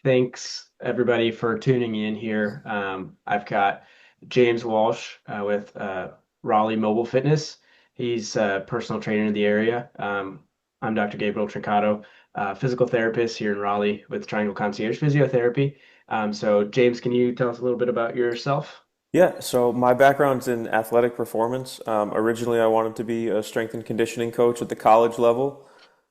Thanks everybody for tuning in here. I've got James Walsh with Raleigh Mobile Fitness. He's a personal trainer in the area. I'm Dr. Gabriel Trincado, physical therapist here in Raleigh with Triangle Concierge Physiotherapy. James, can you tell us a little bit about yourself? Yeah, so my background's in athletic performance. Originally, I wanted to be a strength and conditioning coach at the college level.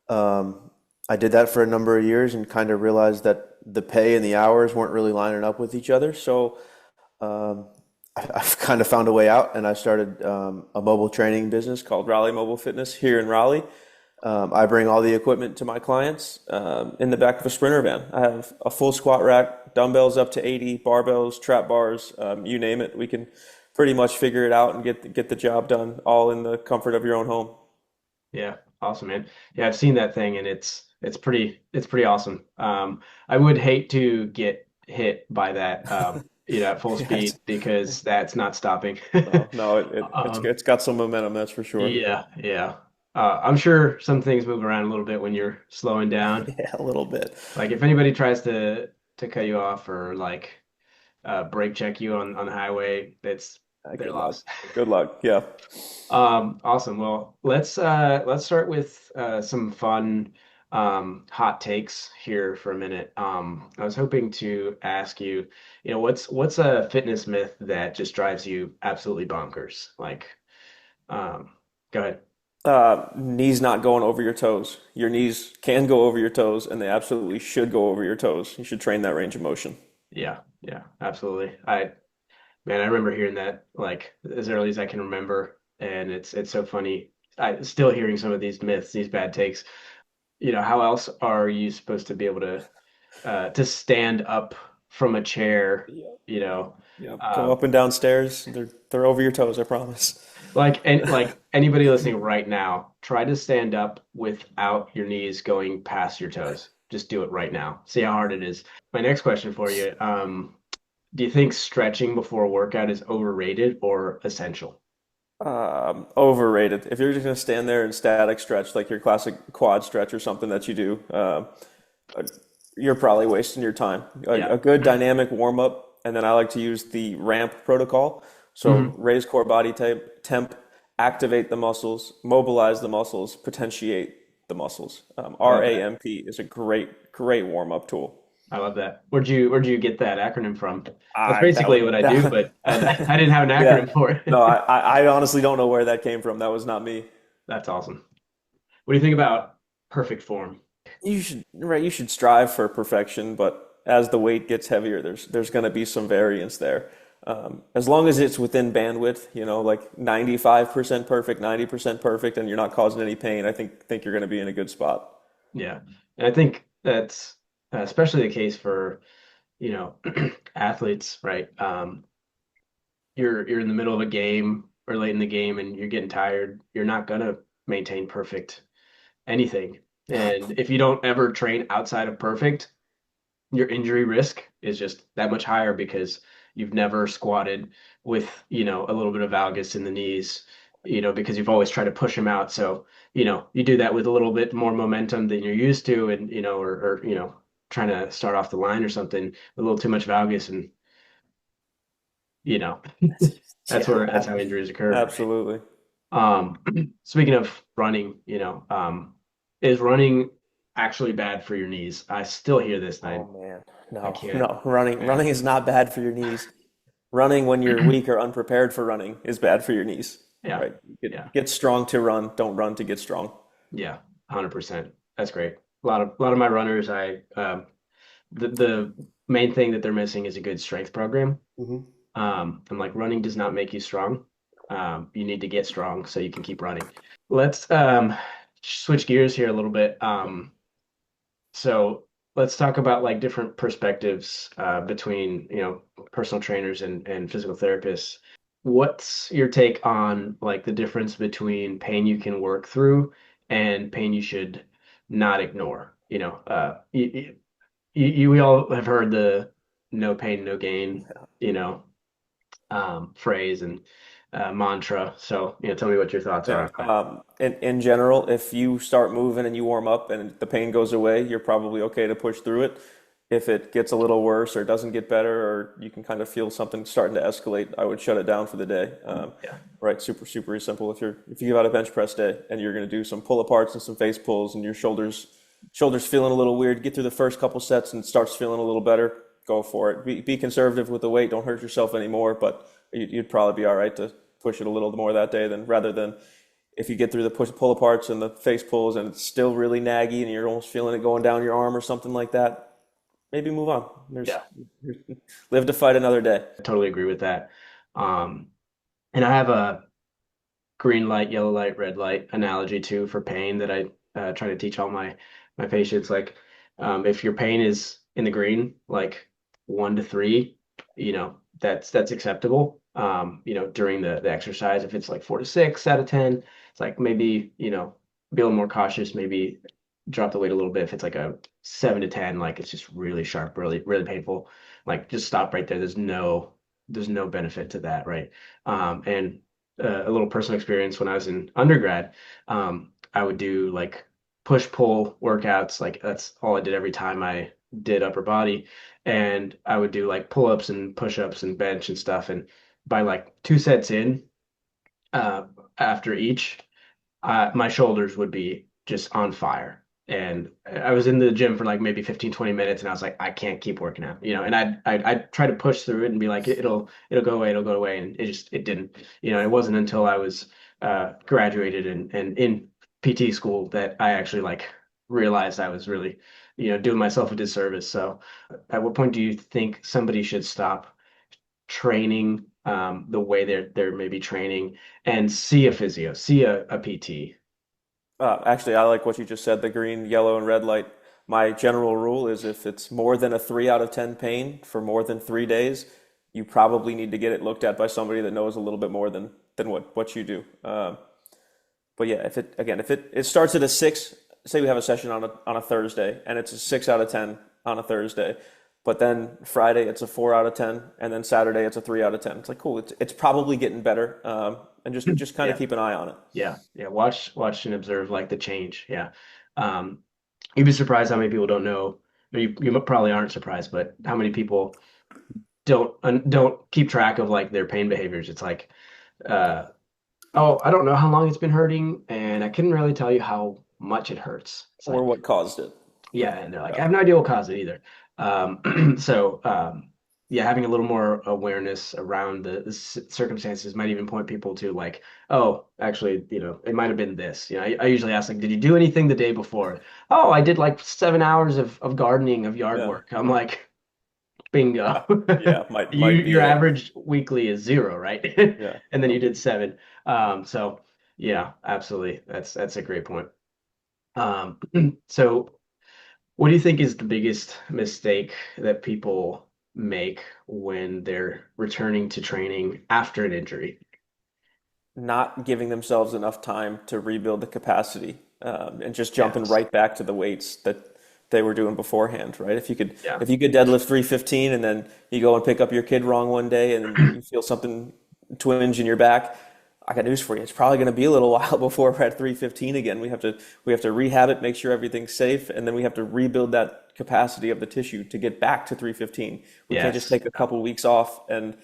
Um, I did that for a number of years and kind of realized that the pay and the hours weren't really lining up with each other. So um, I've kind of found a way out, and I started a mobile training business called Raleigh Mobile Fitness here in Raleigh. I bring all the equipment to my clients in the back of a Sprinter van. I have a full squat rack, dumbbells up to 80, barbells, trap bars, you name it. We can pretty much figure it out and get the job done all in the comfort of your own home. Yeah, awesome, man. Yeah, I've seen that thing and it's pretty awesome. I would hate to get hit by that at full Yes. speed because that's not stopping. No, no, Um, it's got some momentum, that's for sure. yeah, yeah. I'm sure some things move around a little bit when you're slowing down. Yeah, a little bit. Like if anybody tries to cut you off or like brake check you on the highway, they're Good luck. lost. Good luck. Yeah. Awesome. Well, let's start with some fun hot takes here for a minute. I was hoping to ask you, what's a fitness myth that just drives you absolutely bonkers? Like, go ahead. Knees not going over your toes. Your knees can go over your toes, and they absolutely should go over your toes. You should train that range of motion. Yeah, yeah, absolutely. Man, I remember hearing that like as early as I can remember, and it's so funny. I still hearing some of these myths, these bad takes. How else are you supposed to be able to stand up from a chair, Yeah. you know, Yeah. Go um, up and down stairs. They're over your toes, I promise. like anybody listening right now, try to stand up without your knees going past your toes. Just do it right now. See how hard it is. My next question for you, do you think stretching before a workout is overrated or essential? Overrated. If you're just gonna stand there and static stretch like your classic quad stretch or something that you do, you're probably wasting your time. A Yeah. good dynamic warm up, and then I like to use the ramp protocol. So Mhm. raise core body temp, activate the muscles, mobilize the muscles, potentiate the muscles. I love that. RAMP is a great warm up tool. I love that. Where'd you get that acronym from? That's That basically was what I do, that, but I didn't have an yeah. acronym for No, it. I honestly don't know where that came from. That was not me. That's awesome. What do you think about perfect form? You should strive for perfection, but as the weight gets heavier, there's going to be some variance there. As long as it's within bandwidth, like 95% perfect, 90% perfect, and you're not causing any pain, I think you're going to be in a good spot. Yeah. And I think that's especially the case for, athletes, right? You're in the middle of a game or late in the game and you're getting tired. You're not gonna maintain perfect anything. And if you don't ever train outside of perfect, your injury risk is just that much higher because you've never squatted with, a little bit of valgus in the knees, because you've always tried to push them out. So, you do that with a little bit more momentum than you're used to and, or trying to start off the line or something, with a little too much valgus and, you know, Yeah, that's how injuries occur. absolutely. Um, Speaking of running, is running actually bad for your knees? I still hear this and Oh man, I no, can't, no, running man. is not bad for your knees. Running when you're weak or unprepared for running is bad for your knees. Yeah. Right? Yeah. Get strong to run. Don't run to get strong. Yeah, 100%. That's great. A lot of my runners, the main thing that they're missing is a good strength program. Hmm. I'm like running does not make you strong. You need to get strong so you can keep running. Let's switch gears here a little bit. So let's talk about like different perspectives between, personal trainers and physical therapists. What's your take on like the difference between pain you can work through and pain you should not ignore? We all have heard the no pain, no gain, phrase, and mantra. So, tell me what your thoughts are Yeah. on that. In general, if you start moving and you warm up and the pain goes away, you're probably okay to push through it. If it gets a little worse or doesn't get better, or you can kind of feel something starting to escalate, I would shut it down for the day. Yeah. Right, super simple. If you give out a bench press day and you're going to do some pull aparts and some face pulls and your shoulders feeling a little weird, get through the first couple sets and it starts feeling a little better, go for it. Be conservative with the weight. Don't hurt yourself anymore, but you'd probably be all right to push it a little more that day than rather than if you get through the push pull aparts and the face pulls and it's still really naggy and you're almost feeling it going down your arm or something like that, maybe move on. Yeah. Live to fight another day. I totally agree with that. Um, and I have a green light, yellow light, red light analogy too for pain that I try to teach all my patients. Like, if your pain is in the green, like 1 to 3, that's acceptable. During the exercise, if it's like 4 to 6 out of 10, it's like maybe be a little more cautious, maybe drop the weight a little bit. If it's like a 7 to 10, like it's just really sharp, really really painful, like just stop right there. There's no benefit to that, right? And a little personal experience when I was in undergrad, I would do like push pull workouts. Like that's all I did every time I did upper body. And I would do like pull ups and push ups and bench and stuff. And by like 2 sets in, uh, after each, my shoulders would be just on fire. And I was in the gym for like maybe 15, 20 minutes and I was like, I can't keep working out, and I'd try to push through it and be like, it'll go away, it'll go away. And it didn't, it wasn't until I was graduated and in PT school that I actually like realized I was really, doing myself a disservice. So at what point do you think somebody should stop training the way they're maybe training and see a physio, see a PT? Actually, I like what you just said, the green, yellow, and red light. My general rule is if it's more than a 3 out of 10 pain for more than 3 days, you probably need to get it looked at by somebody that knows a little bit more than what you do. But yeah, if it starts at a 6, say we have a session on a Thursday and it's a 6 out of 10 on a Thursday, but then Friday it's a 4 out of 10, and then Saturday it's a 3 out of 10. It's like cool. It's probably getting better, and just kind of Yeah. keep an eye on it. Yeah, yeah. Watch and observe like the change. Yeah. Um, you'd be surprised how many people don't know. You probably aren't surprised, but how many people don't keep track of like their pain behaviors. It's like, uh, oh, I don't know how long it's been hurting, and I couldn't really tell you how much it hurts. It's Or like, what caused it. yeah, and they're like, I Yeah. have no idea what caused it either. So, yeah, having a little more awareness around the circumstances might even point people to like, oh, actually, it might have been this. I usually ask like, did you do anything the day before? Oh, I did like 7 hours of gardening, of yard Yeah. work. I'm like, bingo. Yeah, might be Your it. average weekly is 0, right? Yeah. And then Yep. you did 7. So yeah, absolutely. That's a great point. Um, so what do you think is the biggest mistake that people make when they're returning to training after an injury? Not giving themselves enough time to rebuild the capacity, and just jumping Yes. right back to the weights that they were doing beforehand, right? Yeah. If you could deadlift 315 and then you go and pick up your kid wrong one day and you feel something twinge in your back, I got news for you. It's probably going to be a little while before we're at 315 again. We have to rehab it, make sure everything's safe, and then we have to rebuild that capacity of the tissue to get back to 315. We can't just Yes. take a couple weeks off and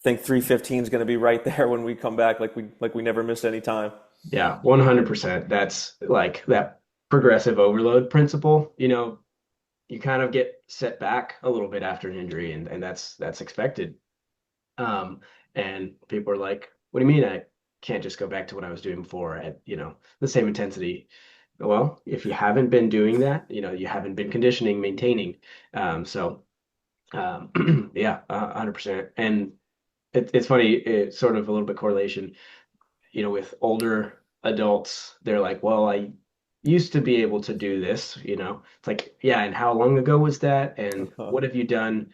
think 315 is going to be right there when we come back, like we never missed any time. Yeah. 100%. That's like that progressive overload principle. You kind of get set back a little bit after an injury, and that's expected. Um, and people are like, what do you mean I can't just go back to what I was doing before at, the same intensity? Well, if you haven't been doing that, you haven't been conditioning, maintaining. So yeah, 100%. And it's funny, it's sort of a little bit correlation, with older adults. They're like, well, I used to be able to do this. It's like, yeah, and how long ago was that? And Uh-huh. what have you done?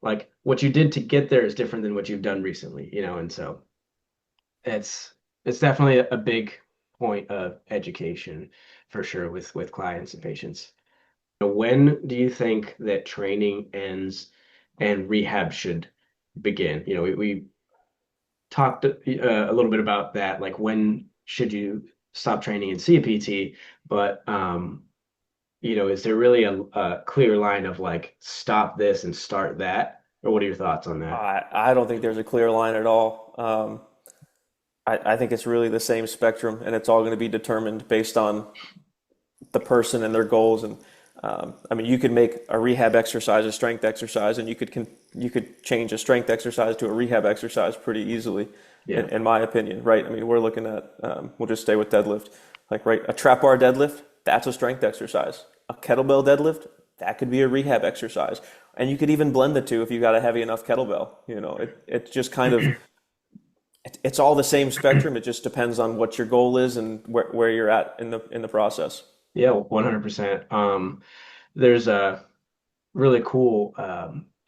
Like what you did to get there is different than what you've done recently. And so it's it's definitely a big point of education for sure with clients and patients. When do you think that training ends and rehab should begin? We talked a little bit about that, like when should you stop training and see a PT, but is there really a clear line of like stop this and start that? Or what are your thoughts on that? I don't think there's a clear line at all. I think it's really the same spectrum, and it's all going to be determined based on the person and their goals. And I mean, you could make a rehab exercise a strength exercise, and you could change a strength exercise to a rehab exercise pretty easily, Yeah. in my opinion, right? I mean, we're looking at we'll just stay with deadlift, like right, a trap bar deadlift, that's a strength exercise. A kettlebell deadlift, that could be a rehab exercise, and you could even blend the two if you got a heavy enough kettlebell. It's just kind of it's all the same spectrum. It just depends on what your goal is and where you're at in the process. Yeah, 100%. There's a really cool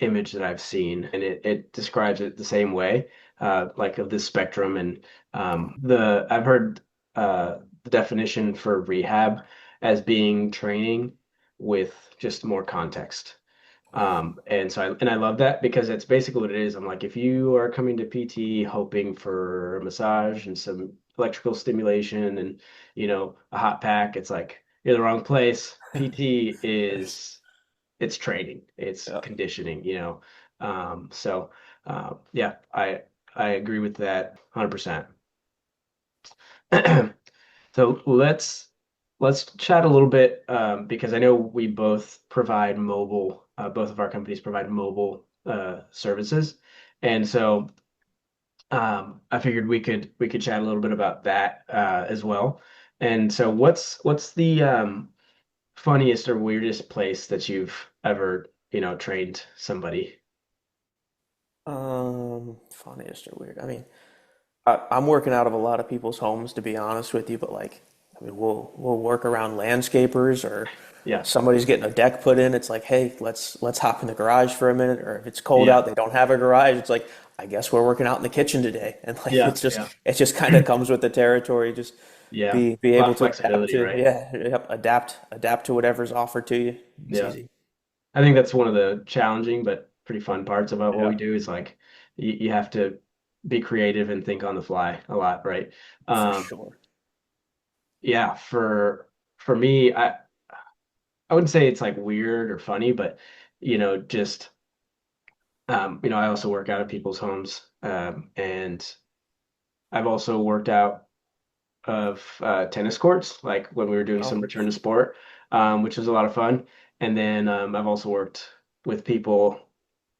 image that I've seen, and it describes it the same way, like of this spectrum. And the I've heard the definition for rehab as being training with just more context. And I love that because it's basically what it is. I'm like, if you are coming to PT hoping for a massage and some electrical stimulation and a hot pack, it's like you're in the wrong place. PT is it's training, it's Yeah. conditioning. Yeah, I agree with that 100%. So let's chat a little bit because I know we both provide mobile, both of our companies provide mobile services, and so I figured we could chat a little bit about that as well. And so what's the funniest or weirdest place that you've ever trained somebody? Funniest or weird. I mean, I'm working out of a lot of people's homes, to be honest with you, but like, I mean, we'll work around landscapers or Yeah, somebody's getting a deck put in. It's like, hey, let's hop in the garage for a minute. Or if it's cold yeah, out, they don't have a garage. It's like, I guess we're working out in the kitchen today, and like, yeah, yeah, it just kind of comes with the territory. Just yeah. be A lot able of to adapt flexibility, to, right? yeah, yep, adapt to whatever's offered to you. It's Yeah. easy. I think that's one of the challenging but pretty fun parts about what Yeah, we do is like you have to be creative and think on the fly a lot, right? for Um, sure. yeah, for me, I wouldn't say it's like weird or funny, but just I also work out at people's homes, and I've also worked out of tennis courts, like when we were doing some Oh, return to sport, which was a lot of fun. And then I've also worked with people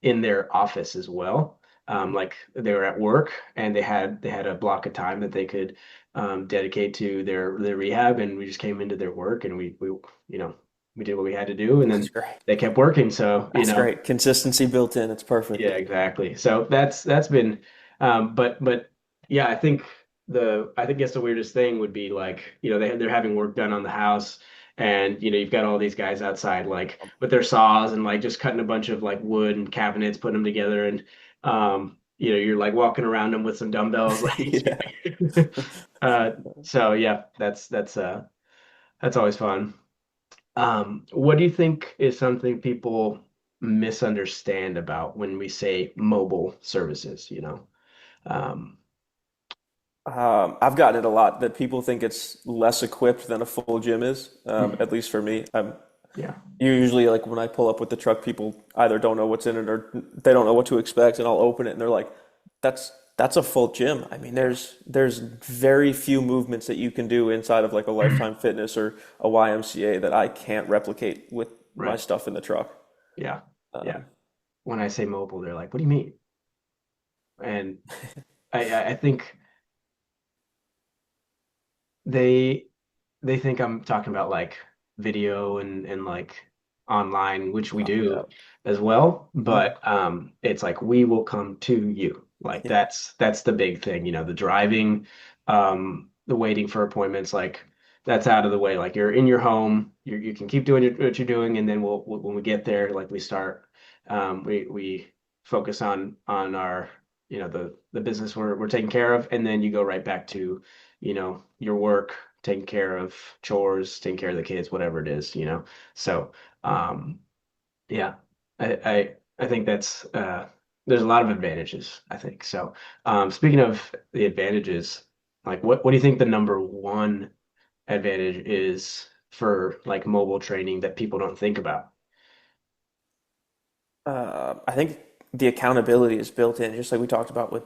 in their office as well. mhm. Like they were at work and they had a block of time that they could dedicate to their rehab, and we just came into their work and you know we did what we had to do, and That's then great. they kept working. So That's great. Consistency built in. It's yeah, perfect. exactly. So that's been, but yeah, I think that's the weirdest thing would be like they're having work done on the house, and you've got all these guys outside like with their saws and like just cutting a bunch of like wood and cabinets, putting them together, and you're like walking around them with some dumbbells, like Yeah. uh, so yeah, that's always fun. What do you think is something people misunderstand about when we say mobile services, Um, I've gotten it a lot that people think it's less equipped than a full gym is. mhm, At least for me, yeah, usually like when I pull up with the truck, people either don't know what's in it or they don't know what to expect, and I'll open it and they're like, "That's a full gym." I mean, yeah, there's very few movements that you can do inside of like a Lifetime Fitness or a YMCA that I can't replicate with my right, stuff in the truck. yeah, yeah. Um, When I say mobile, they're like, "What do you mean?" And I think they they think I'm talking about like video and like online, which we yeah. do as well, Mhm. but it's like we will come to you. Like Yeah. that's the big thing, the driving, the waiting for appointments, like that's out of the way. Like you're in your home, you can keep doing what you're doing, and then when we get there, like we start, we focus on our the business we're taking care of, and then you go right back to your work, taking care of chores, taking care of the kids, whatever it is. So, yeah, I think that's there's a lot of advantages, I think. So, speaking of the advantages, like what do you think the number one advantage is for like mobile training that people don't think about? I think the accountability is built in, just like we talked about with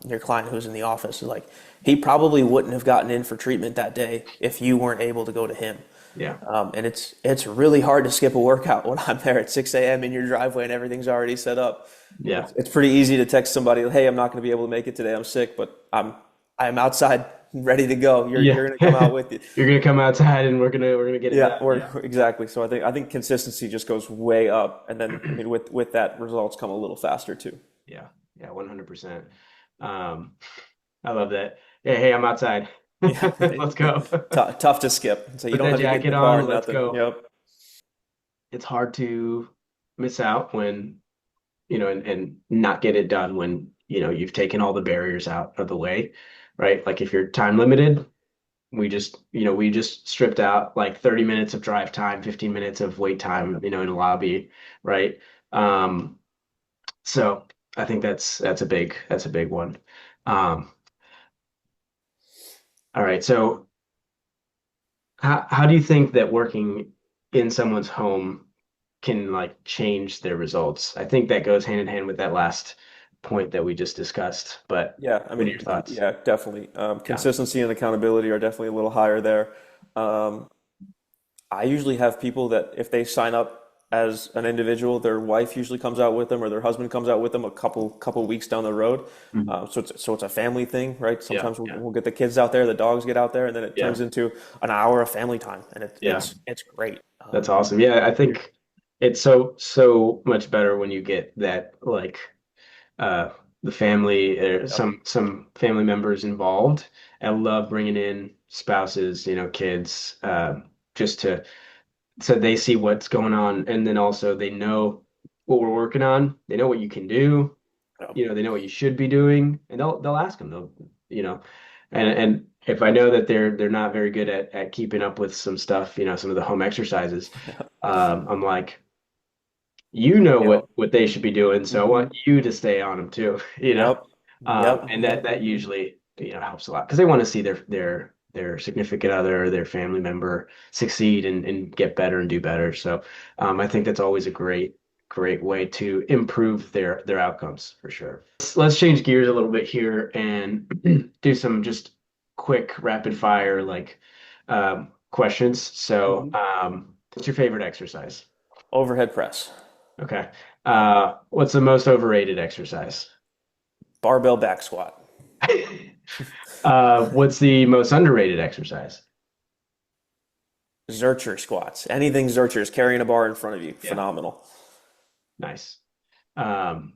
your client who's in the office. Like he probably wouldn't have gotten in for treatment that day if you weren't able to go to him. Yeah. And it's really hard to skip a workout when I'm there at 6 a.m. in your driveway and everything's already set up. Yeah. It's pretty easy to text somebody, "Hey, I'm not going to be able to make it today. I'm sick, but I'm outside ready to go. Yeah. You're going to come out with you." You're gonna come outside and we're gonna get it Yeah, done. or Yeah. exactly. So I think consistency just goes way up, and then I mean with that results come a little faster too. Yeah. Yeah. 100%. Um, I love that. Hey, hey, I'm outside. Yeah, Let's go. tough to skip. So you Put don't that have to get in jacket the car, on. Let's nothing. go. Yep. It's hard to miss out when, and not get it done when, you've taken all the barriers out of the way, right? Like if you're time limited, we just stripped out like 30 minutes of drive time, 15 minutes of wait time, in a lobby, right? Um, so I think that's a big one. Um, all right. So how do you think that working in someone's home can like change their results? I think that goes hand in hand with that last point that we just discussed, but Yeah, I what are mean, your thoughts? yeah, definitely. Yeah. Consistency and accountability are definitely a little higher there. Um, I usually have people that if they sign up as an individual, their wife usually comes out with them or their husband comes out with them a couple weeks down the road. Mhm. So it's a family thing, right? Yeah. Sometimes we'll, Yeah. we'll get the kids out there, the dogs get out there, and then it Yeah. turns into an hour of family time, and Yeah. it's great. That's awesome. Yeah, I think it's so much better when you get that like uh the family Yep. some family members involved. I love bringing in spouses, kids, just to so they see what's going on, and then also they know what we're working on. They know what you can do. Yep. They know what you should be doing, and they'll ask them. They'll you know, and if I know that they're not very good at keeping up with some stuff, some of the home exercises, I'm like, Yep. what they should be doing, so I Hmm. want you to stay on them too, Yep. Yep. and that usually helps a lot because they want to see their significant other, their family member succeed and get better and do better. So I think that's always a great way to improve their outcomes for sure. Let's change gears a little bit here and do some just quick rapid fire like questions. So Hmm. what's your favorite exercise? Overhead press, Okay. What's the most overrated exercise? barbell back squat, What's the most underrated exercise? Zercher squats. Anything Zercher is carrying a bar in front of you, Yeah, phenomenal. nice. Um,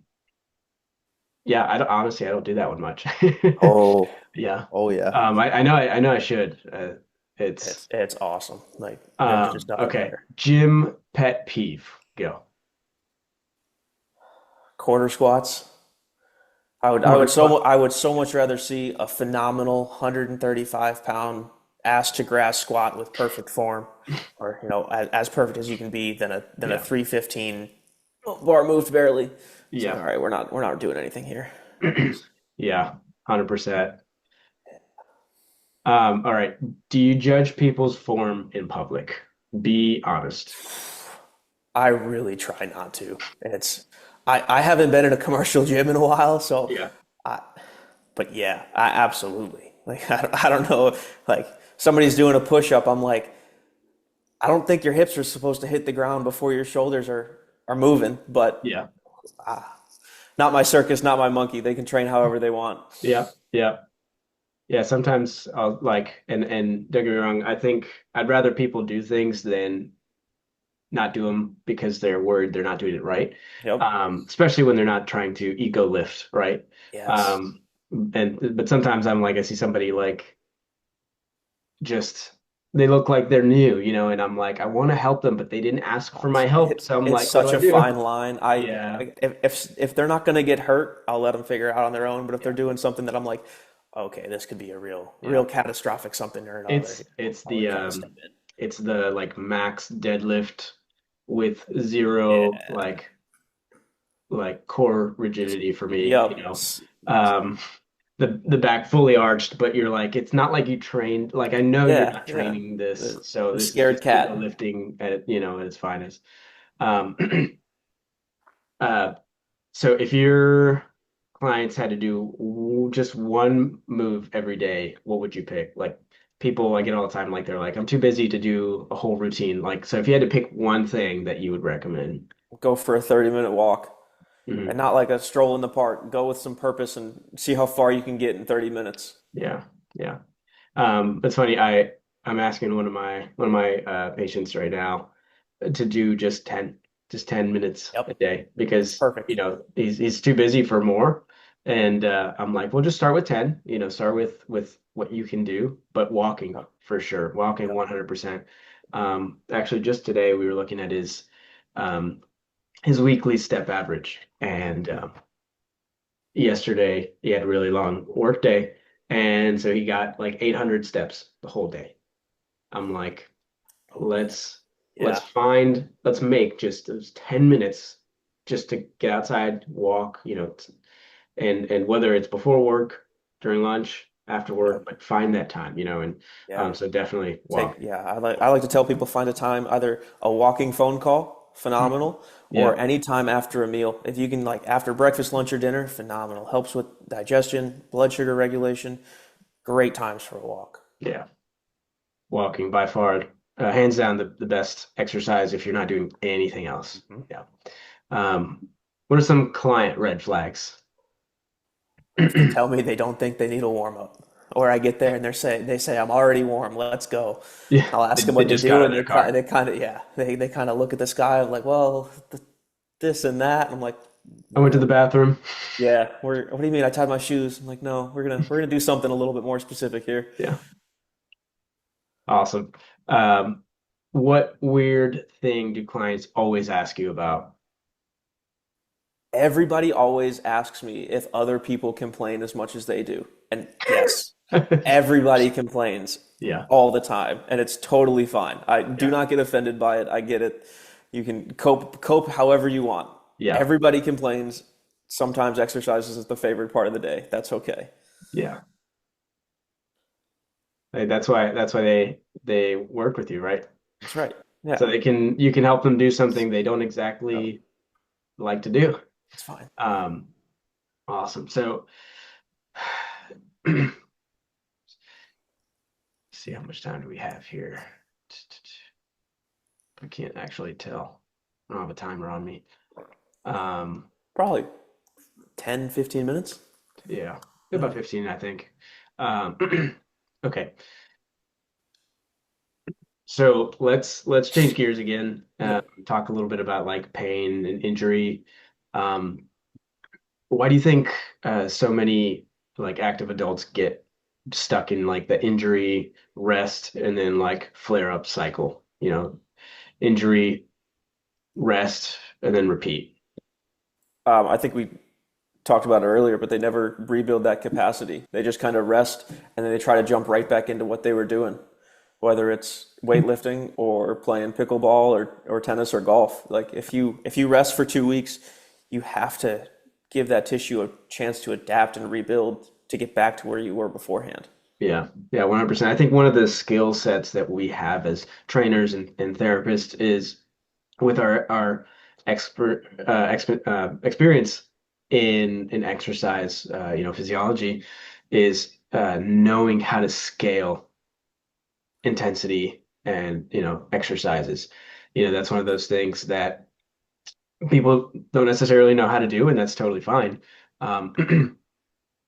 yeah, honestly, I don't do that one much. Oh, Yeah. oh yeah. I know I should. It's It's it's awesome. Like there's just nothing okay. better. Gym pet peeve. Go. Quarter squats. Quarter squat. I would so much rather see a phenomenal 135-pound ass to grass squat with perfect form, or as perfect as you can be, than a Yeah. 315 bar moved barely. It's like, all Yeah. right, we're not doing anything here. Yeah. 100%. All right. Do you judge people's form in public? Be honest. I really try not to. I haven't been in a commercial gym in a while, so Yeah. I, but yeah, I absolutely. Like I don't know, like somebody's doing a push up, I'm like, I don't think your hips are supposed to hit the ground before your shoulders are moving, but Yeah. not my circus, not my monkey. They can train however they want. Yeah. Yeah. Yeah. Sometimes I'll like, and don't get me wrong, I think I'd rather people do things than not do them because they're worried they're not doing it right. Yep. Especially when they're not trying to ego lift, right? Yes. Um, but sometimes I'm like, I see somebody like just they look like they're new, and I'm like, I want to help them, but they didn't ask for my help. So I'm It's like, what do such I a do? fine line. Yeah. If they're not going to get hurt, I'll let them figure it out on their own. But if they're Yeah. doing something that I'm like, okay, this could be a real Yeah. catastrophic something or another, It's it's I'll really the try to step um in. it's the like max deadlift with zero Yeah. like like core Just rigidity for me, yep. um, the back fully arched, but you're like, it's not like you trained, like I know you're Yeah, not yeah. training this, so The this is scared just ego cat. lifting at, at its finest. Um, uh, so if your clients had to do just one move every day, what would you pick? Like people I get all the time, like they're like, I'm too busy to do a whole routine. Like, so if you had to pick one thing that you would recommend. Go for a 30-minute walk and Mhm. not like a stroll in the park. Go with some purpose and see how far you can get in 30 minutes. Yeah, yeah. It's funny. I'm asking one of my patients right now to do just 10 minutes a Yep. day It's because perfect. he's too busy for more. And I'm like, well, just start with 10. Start with what you can do, but walking Yep. for sure, walking Yep. 100%. Actually, just today we were looking at his weekly step average, and yesterday he had a really long work day, and so he got like 800 steps the whole day. I'm like, Oh man. let's Yeah. find let's make just those 10 minutes just to get outside, walk, and whether it's before work, during lunch, after work, Yep. but find that time, and Yeah. so definitely Take, walk. yeah, I like to tell people find a time, either a walking phone call, Mhm. phenomenal, or Yeah, any time after a meal. If you can, like after breakfast, lunch, or dinner, phenomenal. Helps with digestion, blood sugar regulation. Great times for a walk. yeah. Walking by far, hands down the best exercise if you're not doing anything else. Mhm. Yeah. What are some client red flags? If they tell me they don't think they need a warm up, or I get there and they say I'm already warm, let's go. Yeah, I'll ask them they what they just got do, out of and their car. they kind of yeah they kind of look at the sky. I'm like, well, this and that. And I'm like, I went to the bathroom. yeah, what do you mean? I tied my shoes. I'm like, no, we're gonna do something a little bit more specific here. Yeah, awesome. Um, what weird thing do clients always ask you about? Everybody always asks me if other people complain as much as they do. And yes, everybody complains Yeah, all the time, and it's totally fine. I do yeah, not get offended by it. I get it. You can cope however you want. yeah, Everybody complains. Sometimes exercise is the favorite part of the day. That's okay. yeah. That's why they work with you, right? That's right. So Yeah. you can help them do something It's, they don't yep, exactly like to do. it's fine. Um, awesome. So, let's see how much time do we have here? I can't actually tell. I don't have a timer on me. Um, Probably 10, 15 minutes. yeah, Yeah. about 15, I think. Um, okay, so let's change gears again. Yep. Talk a little bit about like pain and injury. Um, why do you think so many like active adults get stuck in like the injury, rest, and then like flare up cycle? Injury, rest, and then repeat. I think we talked about it earlier, but they never rebuild that capacity. They just kind of rest and then they try to jump right back into what they were doing, whether it's weightlifting or playing pickleball or tennis or golf. Like if you rest for 2 weeks, you have to give that tissue a chance to adapt and rebuild to get back to where you were beforehand. Yeah, yeah, 100%. I think one of the skill sets that we have as trainers and therapists is with our experience in exercise, physiology, is knowing how to scale intensity and exercises. That's one of those things that people don't necessarily know how to do, and that's totally fine. Um,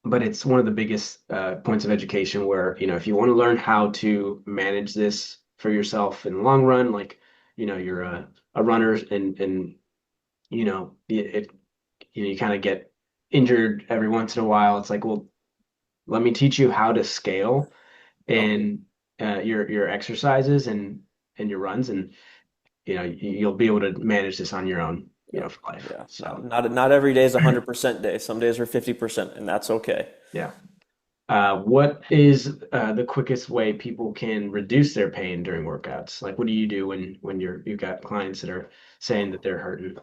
but it's one of the biggest points of education where, if you want to learn how to manage this for yourself in the long run, like, you're a runner and you kind of get injured every once in a while. It's like, well, let me teach you how to scale Yep. in your exercises and your runs, and you'll be able to manage this on your own, Yep. for life. Yeah. Not So not not every day is 100% day. Some days are 50%, and that's okay. yeah. What is the quickest way people can reduce their pain during workouts? Like, what do you do when you've got clients that are saying that they're hurting?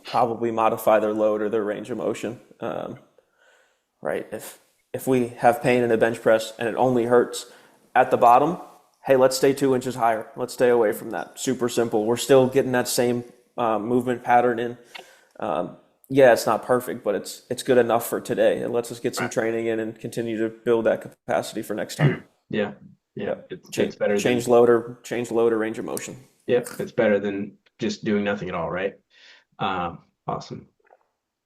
probably modify their load or their range of motion. Right? If we have pain in a bench press and it only hurts at the bottom, hey, let's stay 2 inches higher. Let's stay away from that. Super simple. We're still getting that same movement pattern in. Yeah, it's not perfect, but it's good enough for today. It lets us get some Right. training in and continue to build that capacity for next time. Yeah. Yeah. Yeah, It's better than, change loader, range of motion. yeah, it's better than just doing nothing at all, right? Awesome.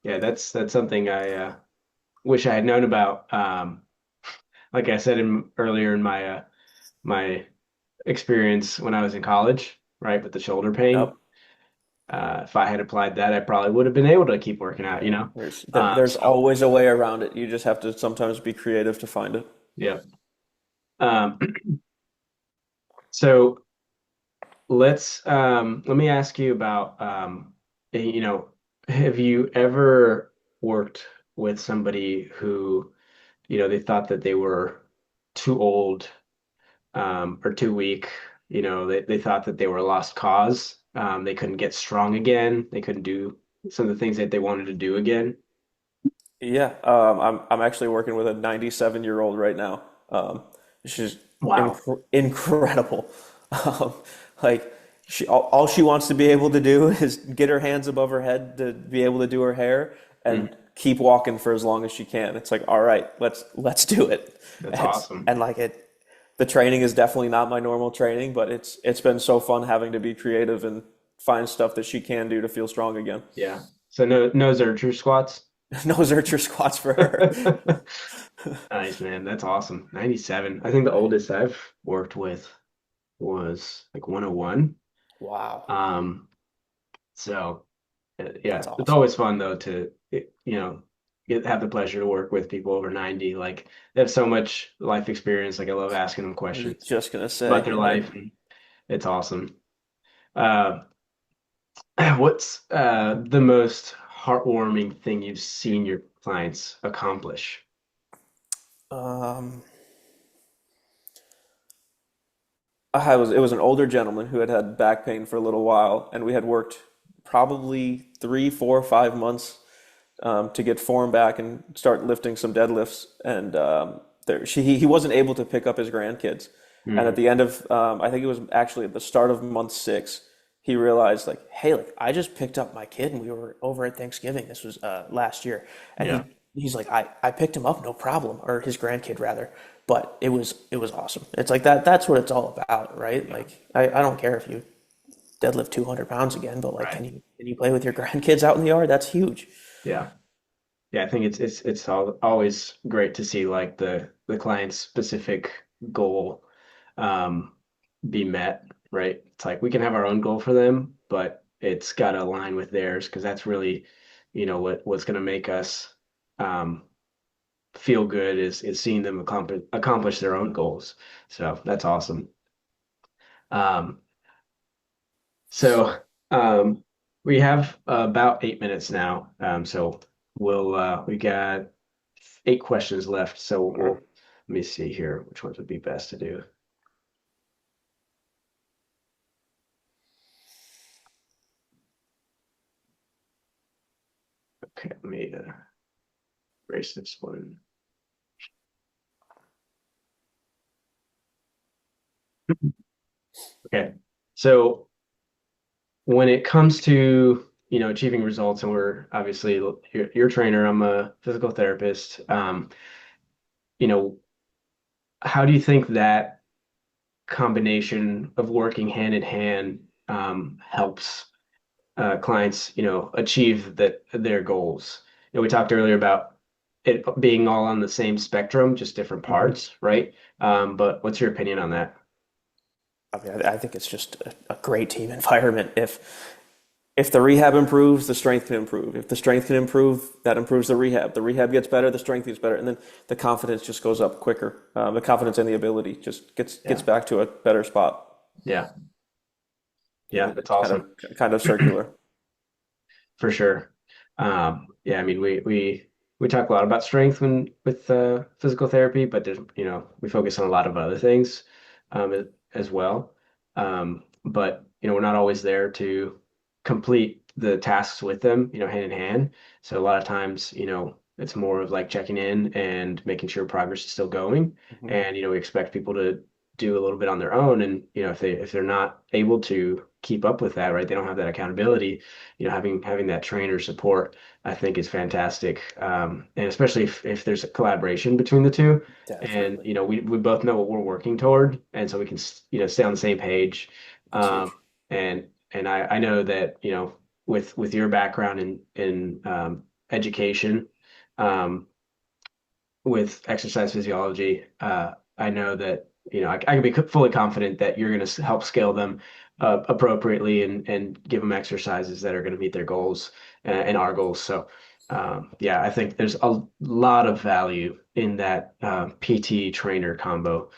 Yeah, that's something I wish I had known about. Like I said earlier in my experience when I was in college, right, with the shoulder pain. Yep. If I had applied that, I probably would have been able to keep working out, you Yeah, know? there's So always a way around it. You just have to sometimes be creative to find it. yeah. Um, so let me ask you about you know, have you ever worked with somebody who, they thought that they were too old or too weak? They thought that they were a lost cause. They couldn't get strong again. They couldn't do some of the things that they wanted to do again. Yeah, I'm actually working with a 97-year-old right now. She's Wow. incredible. Um, like all she wants to be able to do is get her hands above her head to be able to do her hair Mm, and keep walking for as long as she can. It's like, all right, let's do it. that's And awesome. and like it, the training is definitely not my normal training, but it's been so fun having to be creative and find stuff that she can do to feel strong again. Yeah. So no Zercher squats. No Zercher squats for her. Nice, man. That's awesome. 97. I think the oldest I've worked with was like 101. Wow, Um, so that's yeah, it's awesome. always fun though to have the pleasure to work with people over 90. Like they have so much life experience. Like I love asking them I was questions just gonna about say, their like, life. And it's awesome. Uh, what's the most heartwarming thing you've seen your clients accomplish? um, it was an older gentleman who had had back pain for a little while, and we had worked probably 3, 4, 5 months to get form back and start lifting some deadlifts. And he wasn't able to pick up his grandkids. And at Mm, the end of, I think it was actually at the start of month 6, he realized like, hey, like I just picked up my kid and we were over at Thanksgiving. This was last year, and yeah, he's like, I picked him up, no problem, or his grandkid rather. But it was awesome. It's like that. That's what it's all about, right? yeah, Like I don't care if you deadlift 200 pounds again, but like, right. can you play with your grandkids out in the yard? That's huge. Yeah. Yeah, I think it's always great to see like the client's specific goal um be met, right? It's like we can have our own goal for them, but it's got to align with theirs because that's really, what's going to make us um feel good is seeing them accomplish their own goals. So that's awesome. Um So um, we have about 8 minutes now. So we got 8 questions left. So let me see here which ones would be best to do. Okay, let me erase this one. Okay, so when it comes to achieving results, and we're obviously your trainer, I'm a physical therapist. You know, how do you think that combination of working hand in hand helps clients, achieve their goals. We talked earlier about it being all on the same spectrum, just different parts, right? But what's your opinion on that? I mean, I think it's just a great team environment. If the rehab improves, the strength can improve. If the strength can improve, that improves the rehab. The rehab gets better, the strength gets better, and then the confidence just goes up quicker. The confidence and the ability just gets Yeah, back to a better spot. yeah, yeah, And that's it's kind of awesome kind of circular. for sure. Yeah, I mean, we talk a lot about strength with physical therapy, but we focus on a lot of other things as well. But we're not always there to complete the tasks with them, hand in hand. So a lot of times, it's more of like checking in and making sure progress is still going. Mhm. And, we expect people to do a little bit on their own. And, if they're not able to keep up with that, right, they don't have that accountability, having that trainer support, I think is fantastic. And especially if there's a collaboration between the two. And, Definitely. we both know what we're working toward. And so we can, stay on the same page. Absolutely. And I know that, with your background in education, um, with exercise physiology, I know that I can be fully confident that you're going to help scale them appropriately and give them exercises that are going to meet their goals and our goals. So yeah, I think there's a lot of value in that PT trainer combo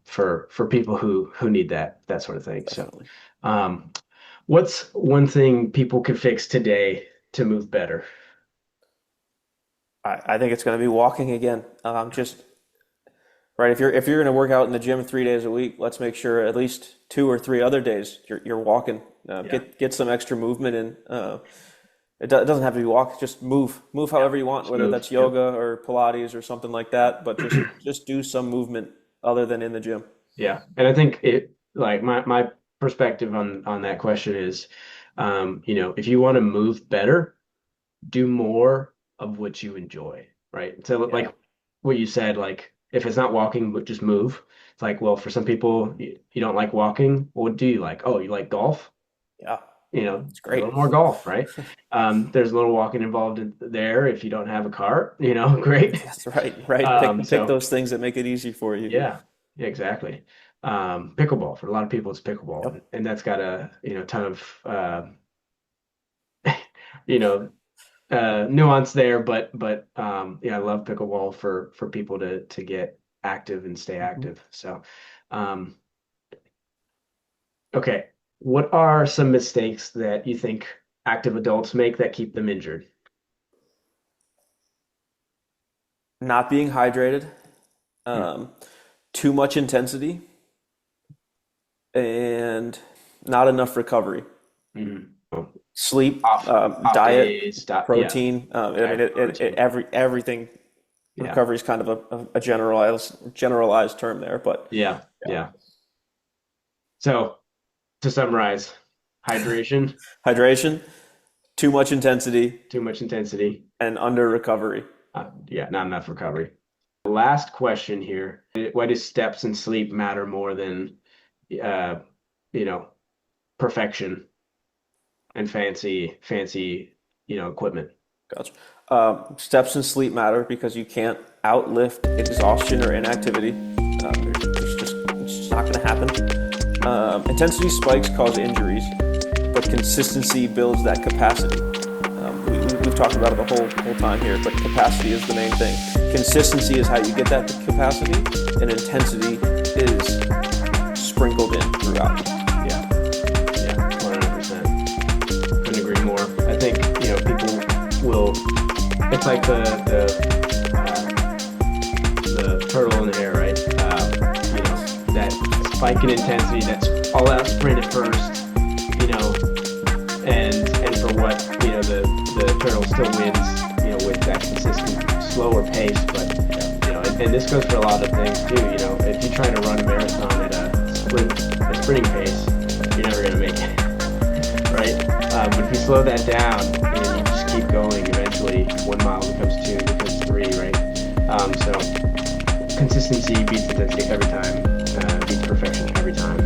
for people who need that sort of thing. So Definitely. um, what's one thing people could fix today to move better? I think it's going to be walking again. Just right. If you're going to work out in the gym 3 days a week, let's make sure at least 2 or 3 other days you're walking. Yeah. Get some extra movement in. It doesn't have to be walk. Just move Yeah. however you want, Just whether move. that's Yep. yoga or Pilates or something like that. But just do some movement other than in the gym. Yeah. And I think like my perspective on that question is, if you want to move better, do more of what you enjoy, right? So Yeah, like what you said, like if it's not walking, but just move. It's like, well, for some people, you don't like walking. What do you like? Oh, you like golf? yeah, it's A great. little more golf, right? There's a little walking involved there if you don't have a car, great. That's right, right. Pick So those things that make it easy for you. yeah, yeah, exactly. Pickleball for a lot of people, it's pickleball, and, Yep. and that's got a ton of you know nuance there, but yeah, I love pickleball for people to get active and stay Mhm. active. So, um, okay, what are some mistakes that you think active adults make that keep them injured? Not being hydrated, Mm, um, too much intensity, and not enough recovery. mhm. Sleep, Off diet, days, yeah, protein. I mean, diet, protein, everything. yeah, Recovery is kind of a generalized term there, but yeah, yeah. yeah. So to summarize, hydration, Hydration, too much intensity, too much intensity, and under recovery. yeah, not enough recovery. Last question here. Why do steps and sleep matter more than uh, you know, perfection and fancy, equipment? Gotcha. Steps and sleep matter because you can't outlift exhaustion or inactivity. It's just not going to happen. Intensity spikes cause injuries, but consistency builds that capacity. We've talked about it the whole time here, but capacity is the main thing. Consistency is how you get that capacity, and intensity is sprinkled in throughout. Yeah, yeah, 100%. Couldn't agree more. I think, people will. It's like the turtle in the air, right? That spike in intensity, that's all out sprint at first, you know, and for what, the turtle still wins, with that consistent slower pace. But and this goes for a lot of things too. If you try to run a marathon at a sprinting pace, you're never gonna make it, right? But if you slow that down and you just keep going, eventually 1 mile becomes two, becomes three, right? So consistency beats intensity every time, beats perfection every time.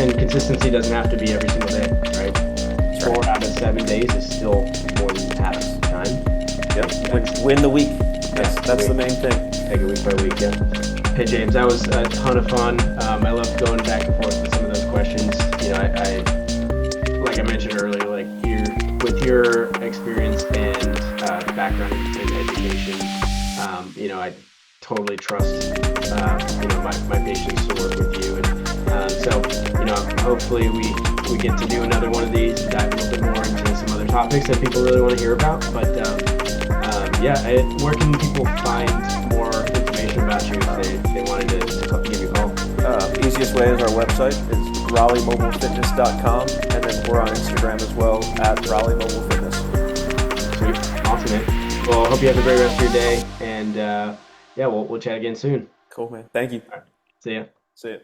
And consistency doesn't have to be every single day, right? That's Four right. out of 7 days is still more than half the time. Yep. That's Win the week. yeah, That's the main thing. take it week by week. Yeah. Hey James, that was a ton of fun. I love going back and forth with some of those questions. Like I mentioned earlier, like with your experience and background in education, I totally trust my patients to work with you, and so hopefully we get to do another one of these, dive a little bit more into some other topics that people really want to hear about. But yeah, where can people find more information about you if they wanted to give you a call? Easiest way is our website is raleighmobilefitness.com, and then We're on Instagram as well at Raleigh Mobile Fitness. Sweet. Awesome, man. Well, I hope you have a great rest of your day. And yeah, we'll chat again soon. Cool, man. Thank you. All right. See ya. See ya.